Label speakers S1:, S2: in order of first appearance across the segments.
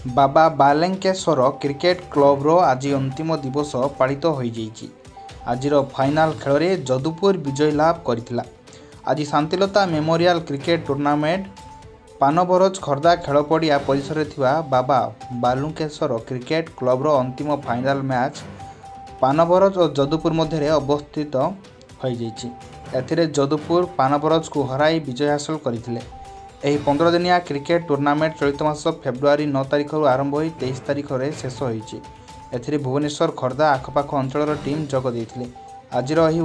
S1: बाबा बालेंकेश्वर cricket क्लब्र आज अंतिम दिवस पालित हो जाइए। आज फाइनाल खेल में जदुपुर विजय लाभ करथिला। आज Shantilata memorial cricket tournament पानबरज Khardah खेलपड़िया परिसर थिबा बाबा बालुकेश्वर क्रिकेट क्लब्र अंतिम फाइनाल मैच पानबरज और जदुपुर मध्य अवस्थित हो जाइए। जदुपुर पानबरज को हराई विजय हासिल करथिले। ଏହି 15 ଦିନିଆ କ୍ରିକେଟ ଟୁର୍ଣ୍ଣାମେଣ୍ଟ ଚଳିତ ମାସ ଫେବୃଆରୀ 9 ତାରିଖରୁ ଆରମ୍ଭ ହୋଇ 23 ତାରିଖରେ ଶେଷ ହୋଇଛି। ଏଥିରେ ଭୁବନେଶ୍ୱର ଖୋର୍ଦ୍ଧା ଆଖପାଖ ଅଞ୍ଚଳର ଟିମ୍ ଯୋଗ ଦେଇଥିଲେ। ଆଜିର ଏହି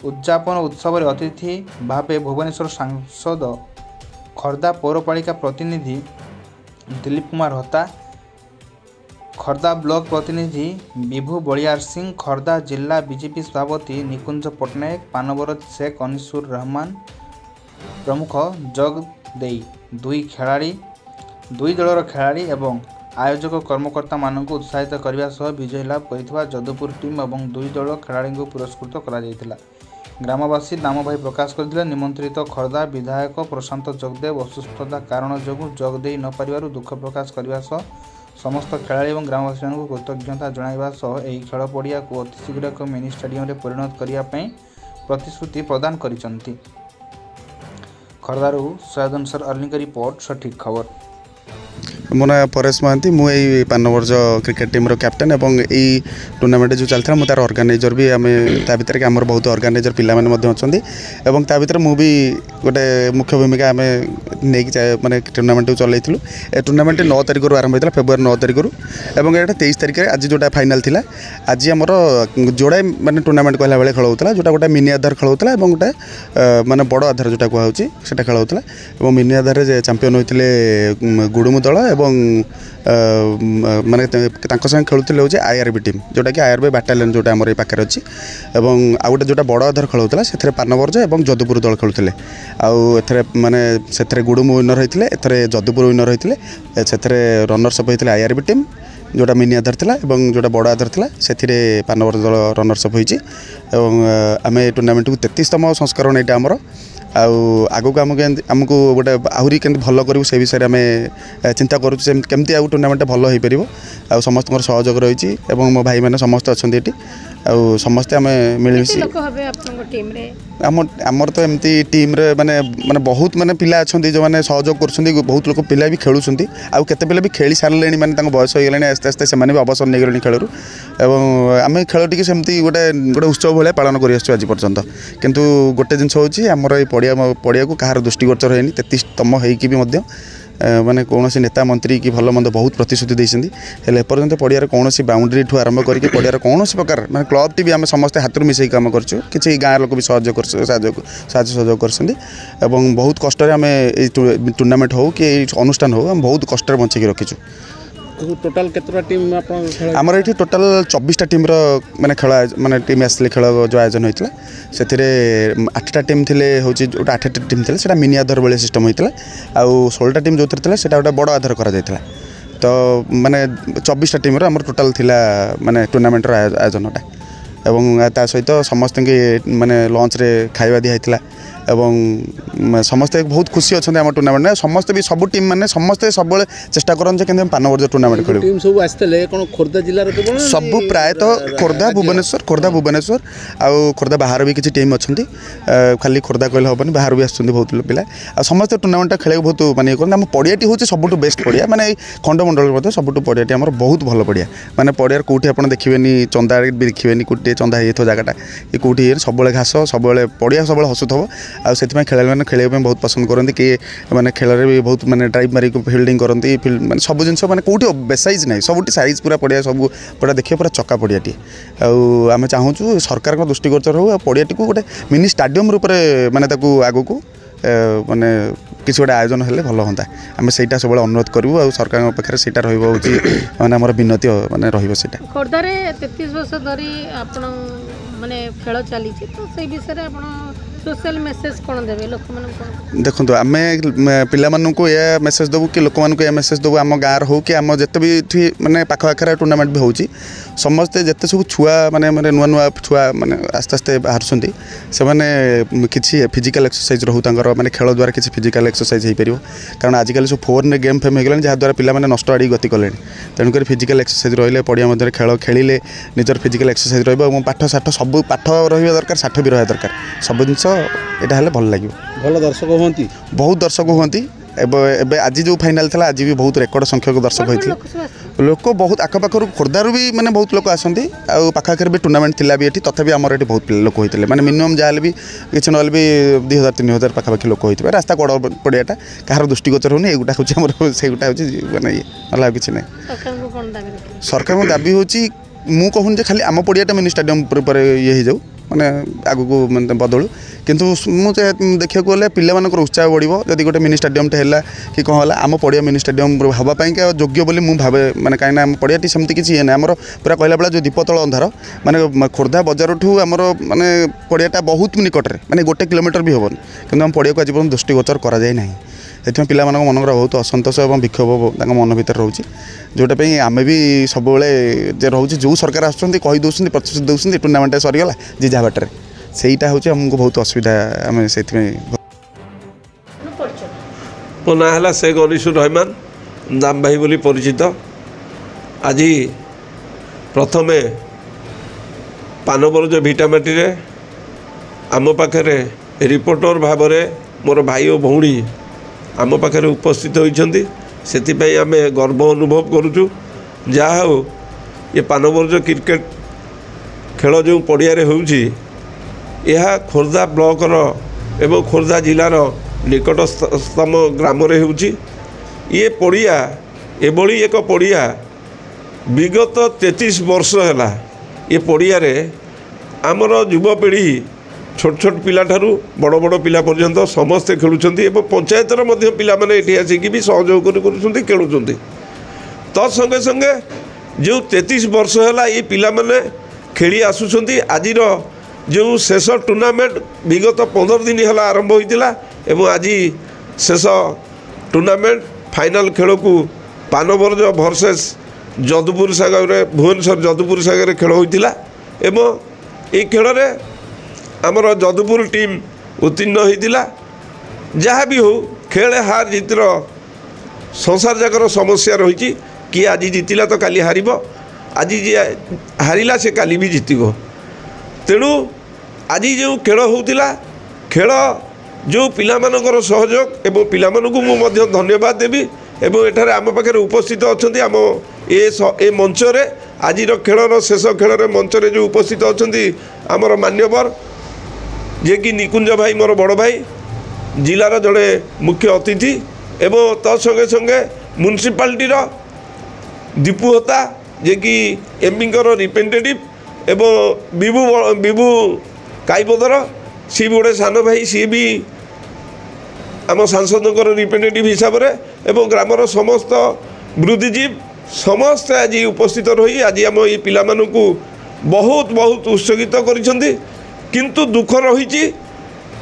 S1: ଉଦ୍ଯାପନ ଉତ୍ସବରେ ଅତିଥି ଭାବେ ଭୁବନେଶ୍ୱର ସାଂସଦ, ଖୋର୍ଦ୍ଧା ପୌରପାଳିକା ପ୍ରତିନିଧି ଦିଲ୍ଲୀପ କୁମାର ହୋତା, ଖୋର୍ଦ୍ଧା ବ୍ଲକ ପ୍ରତିନିଧି ବିଭୁ ବଳିଆର ସିଂ, ଖୋର୍ଦ୍ଧା ଜିଲ୍ଲା ବିଜେପି ସଭାପତି ନିକୁଞ୍ଜ ପଟ୍ଟନାୟକ, ପାନବରଜ शेख अनिसुर रहमान प्रमुख जोग देई दुई दलर खेलाड़ी एवं आयोजक कर्मकर्ता मानक उत्साहित करने सह विजय लाभ कर जदुपुर टीम और दुई दल खेलाड़ी को पुरस्कृत कर ग्रामवासी नाम भाई प्रकाश करते। निमंत्रित खोर्धा विधायक प्रशांत जगदेव असुस्थता कारण जो जोग दे न पारिबारु दुख प्रकाश करने सह समस्त खेलाड़ी और ग्रामवासी को कृतज्ञता जणाइबा सह एही खेल पड़िया को अतिशीघ्र एक मिनी स्टेडियम रे परिणत करने प्रतिश्रुति प्रदान करिसंती। खर्दारू सैयद अनुसार अर्लिंग रिपोर्ट सठिक खबर।
S2: मो ना परेश महांती, मुझे पानबरज क्रिकेट टीम कैप्टेन और यही टूर्नामेंट जो चलता मुझे तार अर्गानाइजर भी आम भर आमर बहुत अर्गानाइजर पिला अच्छा भर मुझे गोटे मुख्य भूमिका आम नहीं माने टूर्नामेंट चलू। ए टूर्नामेंट 9 तारिख आरंभ होता फेब्रुआरी 9 तारिख और 23 तारिख आज जोटा फाइनाल थिला। आज आमर जोड़ाए माने टूर्नामेंट कहला बेले खेल होता जोटा गोटे मिनी आधार खेल होता और गोटे माने बड़ आधार जोटा कहूँ से खेल होता और मिनी आधार चैंपियन होते गुड़ुमु दल माने संगे खेलुले हूँ आईआरबी टीम जोटा कि आईआरबी बाटालियन जोटा आम पाखे अच्छी और आउ गोटे जोटा बड़ आधार खेल होता से पानबरज और जदुपुर दल खेलुले आउ माने से गुड़ुमु विनर होते एथरे जदुपुर विनर होते से रनर्सअप होते आईआरबी टीम जोटा मिनी आधार था और जोटा बड़ आधार था से पानबरज दल रनर्सअप होती आम टूर्नामेंट को 33तम संस्करण यहाँ आमर आगु को आमको गोटे आहरी के भल करूँ से विषय में चिंता करुँच आउ टूर्नामेंट भल हो पार आ समस्त सहयोग रही मो भाई मैंने समस्त अच्छा ये समस्ते आम मिलमिशी आमर तो एमती टीम रे माने माने बहुत माने पिला अच्छा जो मैंने सहयोग कर बहुत लोग पिला भी खेलुं आउ केते पिला भी खेली सारे माने बयस हो गले आस्ते आस्ते से भी अवसर नहीं गले खेलू आम खेल टी सेमती गोटे गोटे उत्सव भाया पालन कर आज पर्यंत किंतु गोटे जिन हूँ आमर पड़िया को कहार दृष्टिगोचर होनी 33तम होगी माने कौन नेता मंत्री कि भल मंद बहुत प्रतिश्रुति देते एपर्यंत पड़ियार कौन बाउंड्री ठू आरंभ करके पड़ियार कौन प्रकार माने क्लब टी भी आम समस्त हाथ मिसई काम करूँ कि गाँव लोक भी सहयोग कर बहुत कष्ट आम टूर्नामेंट हो कि अनुष्ठान हो बहुत कष्ट बंचेक रखीचु।
S3: टोटाल केतरा टीम
S2: आमर ये टोटाल 24टा टीम माने खेल माने टीम आसले खेल जो आयोजन होता से 8टा टीम थे हूँ गोटे 8टा टीम थे से मिनी आधार भाई सिस्टम होता आउ 16टा टीम जो थे से गोटे बड़ आधार करा तो माने 24टा टीम आमर टोटाल थिला माने टूर्नामेंटर आयोजनटा एवं ता सहित समस्त माने लंच रे खाଇବା दिया एवं समस्ते बहुत खुशी अच्छा आम टूर्नामेंट में समस्त भी सब टीम मैंने समस्ते सब चेष्टा करते पानबरज टूर्नामेंट खेल
S3: टीम सब आसते खोर्धा जिलार
S2: सब प्रायतः खोर्धा भुवनेश्वर आउ खोर्धा बाहर भी किसी टीम अच्छा खाली खोर्धा कहले हेनी बाहर भी आसुँच बहुत पिला आ समस्त टूर्नामेंट खेल बहुत माने आम पड़ियाटी हूँ सब बेस्ट पड़िया माने खंडमंडल सब पड़ियाटी आम बहुत भल पड़िया माने पड़ियार कौटी आप देखिए चंदा भी देखिए गोटे चंदा हो जगटा ये कौटी सब घास सब पड़िया सब हसुव आ खेलाड़ी मैंने खेल बहुत पसंद करती कि माने खेल भी बहुत माने ड्राइव मारी फिल्डिंग करती माने सब जिन मैंने कौटी बेसाइज ना सब साइज पूरा पड़िया सब पूरा देखिए पूरा चक्का पड़ियाटी आम चाहूँ सरकार दृष्टिगोचर हो पड़ियाटी को गोटे मिनी स्टाडियम रूप माने आगू को माने किसी गोटे आयोजन हेल्ले भल हाँ आम से सब अनुरोध करूँ आ सरकार पाखे से माने आमर विनती माने रहा
S4: खोर्धारे 33 वर्ष धरी आपण माने खेल चली तो से विषय सोशल मेसेज कौन देबे लोक मन कोन
S2: देखो आम पिलाମାନଙ୍କୁ या मेसेज देवु कि लोक मानक या मेसेज देवु आम गाँव हो कि आम जिते भी माने पाख पाखर टूर्नामेंट भी होची समस्ते जिते सब छुआ माने माने नुआ नुआ छुआ माने आस्ते आस्ते बाहर से माने किसी फिजिकल एक्सरसाइज रहू तांकर माने खेल द्वारा किसी फिजिकल एक्सरसाइज हो पार कारण आजिकल सब फोन रे गेम फेम हो जहाँद्वारा पिला नष्ट आड़ी गति कले तेणुक फिजिकल एक्सरसाइज रही पड़िया मध्य खेल खेलिले निजर फिजिकल एक्सरसाइज रही पाठ साठ सब पाठ रहा दरकार साठ भी रहा दरकार सब जिनस यहाँ भल लगे
S3: भल दर्शक होती
S2: बहुत दर्शक होती एबे आज जो फाइनाल था आज भी बहुत रेकर्ड संख्यक दर्शक होते लोक बहुत आखपाखर खोर्धारू भी माने बहुत लोक आसती आखिर भी टूर्नामेंट थिला भी ये तथापि आमर ये बहुत लोक होते माने मिनिमम जहाँ भी किसी ना भी 2000-3000 पाखापाखि लोक होते रास्ता गड़ पड़ियाटा कहार दृष्टिगोचर होनी एगुटा हूँ से गोटा हूँ माने ये ना किसी ना सरकार दाबी हूँ मु कहूँ खाली आम पड़ियाटा मिनी स्टेडियम पर ये हो माने आगु को मतलब बदलू किंतु मुझे देखा गले पिलामानकर उत्साह बढ़ो जदि गोटे मिनी स्टेडियम है कि कौन है आम पड़िया मिनी स्टेडियम हाँपाई योग्य बोली मुझे भावे मैंने कहीं आम पड़ियाटी सेमती किसी ये ना आमर पूरा कहला बेला जो दीपतल अंधार माने खोर्धा बजार ठू आमर माने पड़ियाटा बहुत निकट में माने 1 किलोमीटर भी हेनी कि आम पड़िया को आज पर्यटन दृष्टिगोचर कराए ना से पिला मनर बहुत असंतोष और विक्षोभ मन भर रोचे जोटापी आम भी सब रोचे जो सरकार आसुँच प्रतिश्रुति दूसरी टूर्नामेंट सरीगला जी जहाँ बाटर सेटा हूँ आमको बहुत असुविधा आम से
S5: मो ना है शेख अनिसुर रहमान दाम भाई बोली परिचित आज प्रथमे पानबरज भिटामाटी आम पाखे रिपोर्टर भाव मोर भाई और भौणी आम पाखे उपस्थित होती से आम गर्व अनुभव करुचु जहा हो ये पानबरज क्रिकेट खेल जो पड़िया होगा खोर्धा ब्लॉकर एवं खोर्धा जिलार निकटतम ग्राम ये पड़िया एभली एक पड़िया विगत 33 वर्ष है ये पड़िया आमर युवपीढ़ी छोट छोट पिला ठारू बड़ बड़ पिला पर्यंत समस्ते खेलुंट एवं पंचायतर मध्य पिला माने एठी आसिकी भी सहयोग करुँच खेलुंट तत्संगे संगे जो 33 वर्ष है ये पिला माने खेली आसुंच आज जो शेष टूर्नामेंट विगत 15 दिन है आरंभ होता एवं आज शेष टूर्नामेंट फाइनल खेल को पानबरज वर्सेस जदुपुर सागर भुवनेश्वर जदुपुर सागर खेल होता एवं ये खेल में आमर जदुपुर टीम उत्तीर्ण होता जहाँ भी हो खेल हार जीतर संसार जाकर समस्या रही कि आज जीतिला तो काली हार आज जी हारिला से काली भी जीतब तेणु आज जो खेल होता खेल जो पिलामानकर सहयोग एवं पिलामानकु मु धन्यवाद देवी एवं एठारे आम पाखे उपस्थित अच्छा आम ए मंच आज खेलर शेष खेल मंच जो उपस्थित अच्छा आमर मान्यवर जे कि निकुंज भाई मोर बड़ भाई जिलार जड़े मुख्य अतिथि एवं तत्संगे संगे म्युनिसिपालिटी दीपू होता जे कि एमपीकर रिप्रेजेंटेटिव एवं विभू काईपदर सी भी गोटे सान भाई सी भी आम सांसदों रिप्रेजेंटेटिव हिसाब से एवं ग्रामर समस्त वृद्धिजीव समस्त आज उपस्थित रही आज आम ये पिला बहुत बहुत उत्सर्गित कर किंतु दुख रही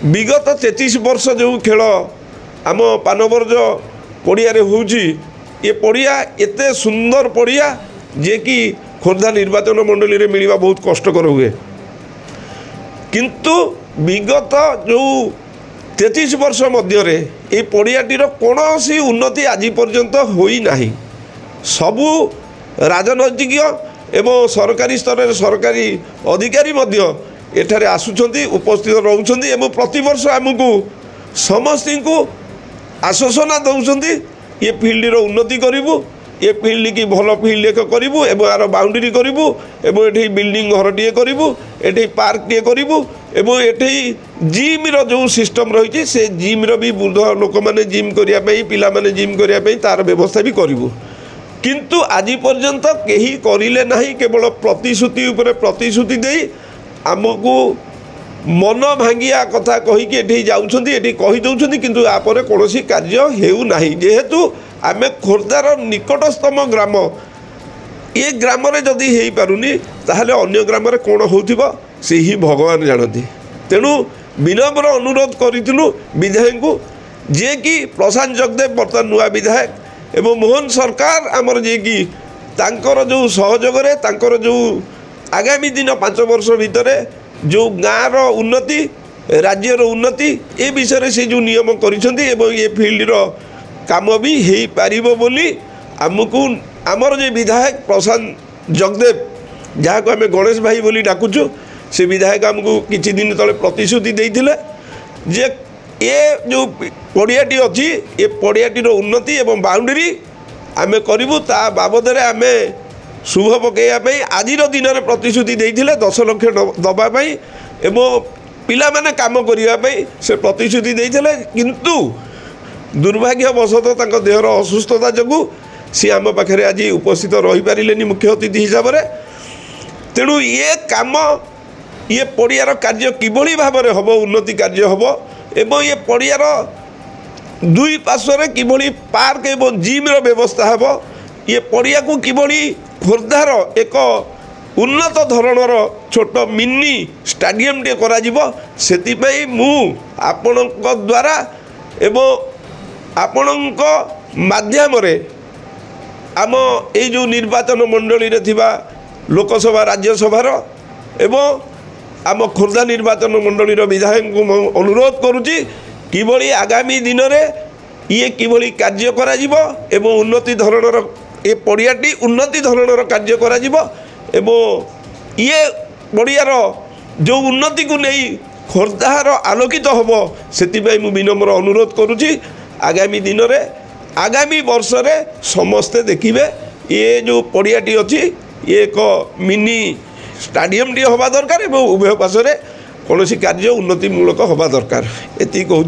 S5: विगत 33 वर्ष जो खेल आम पानबरज पड़िया ये पड़िया एते सुंदर पड़िया जे कि खोर्धा निर्वाचन मंडली रे मिलवा बहुत कष्टकर हुए किंतु विगत जो 33 वर्ष मध्य ये पड़ियाटीर कौन उन्नति आज पर्यंत होई नाही सबू राजनैतिक एवं सरकारी स्तर सरकारी अधिकारी मध्य एठारे आसुचंती उपस्थित रहउचंती एवं प्रतिवर्ष आमको समस्त को आश्वासना दौरान ये फील्ड उन्नति करूँ ये फील्ड की भल फील्ड एक करूँ एवं यार बाउंड्री करूँ एवं ये बिल्डिंग घर टे करूँ ये पार्क टे करूँ एवं ये जिम जो सिस्टम रही से जिम भी वृद्ध लोक मैंने जिम करने पिला माने जिम करने तार व्यवस्था भी करूँ किंतु आज पर्यंत कहीं करिले नहीं केवल प्रतिश्रुति उपर प्रतिश्रुति दे आमको मन भांगिया कथा कहीकि ये जाऊँगी ये कहीदे किंतु यापर कौन कार्य होना जेहेतु आम खोर्धार निकटस्थम ग्राम ये ग्राम जदि हो पारुनी ताहले अन्य ग्राम कौन हो से ही भगवान जानती तेणु विनम्र अनुरोध करूँ विधायक को जे कि प्रशांत जगदेव बर्तमान नुआ विधायक एवं मोहन सरकार आमर जे कि तांकर जो सहयोग तांकर जो आगामी दिन 5 वर्ष भितर जो गाँव उन्नति राज्यर उन्नति ए विषय से जो नियम करिसेंती एवं ये फील्ड काम भी हो पारिबो बोली आमको आमर जे विधायक प्रशांत जगदेव जहाँ को आम गणेश भाई बोली डाकुचु से विधायक आमको किछि दिन तले प्रतिश्रुति देइथिले जे ये जो पड़ियाटी अच्छी ये पड़ियाटीर उन्नति एवं बाउंड्री आम करूँ ता बाबद आम शुभ पकईवाई आज दिन में प्रतिश्रुति देइथिले 10 लाख दवाई एवं पिला माने काम करने से प्रतिश्रुति देइथिले किंतु दुर्भाग्यवशतः तांको देहर असुस्थता जो सी आम पाखे आज उपस्थित रही पारे मुख्य अतिथि हिसाब से तेणु ये काम ये पड़ियार कार्य किभली भाव में हम उन्नति कार्य हम एवं ये पड़ियार दुई पार्श्व किभली पार्क एवं जिम व्यवस्था हम ये पड़िया को किभली खोर्धार एक उन्नत धरणर छोट मिनी स्टाडियम टे करा सेतिपई मु आपणक द्वारा एवं आपणक माध्यम रे आम ये जो निर्वाचन मंडली रे थिबा लोकसभा राज्यसभार एवं आम खोर्धा निर्वाचन मंडली विधायक को अनुरोध करुच्ची किभली आगामी दिन में ये किभली कार्य करा जिवो एवं उन्नति धरणर ये पड़ियाटी उन्नति धरणर कार्य करा जिवो एवं ये पड़ियार जो उन्नति को नहीं खोर्धार आलोकित हम से मु विनम्र अनुरोध करुच्ची आगामी दिन में आगामी वर्ष रे समस्ते देखिए ये जो पड़ियाटी अच्छी ये एक मिनी स्टाडियम टी हवा दरकार एवं उभय पार्श्व कौन कार्य उन्नतिमूलक हवा दरकार एति कहूँ।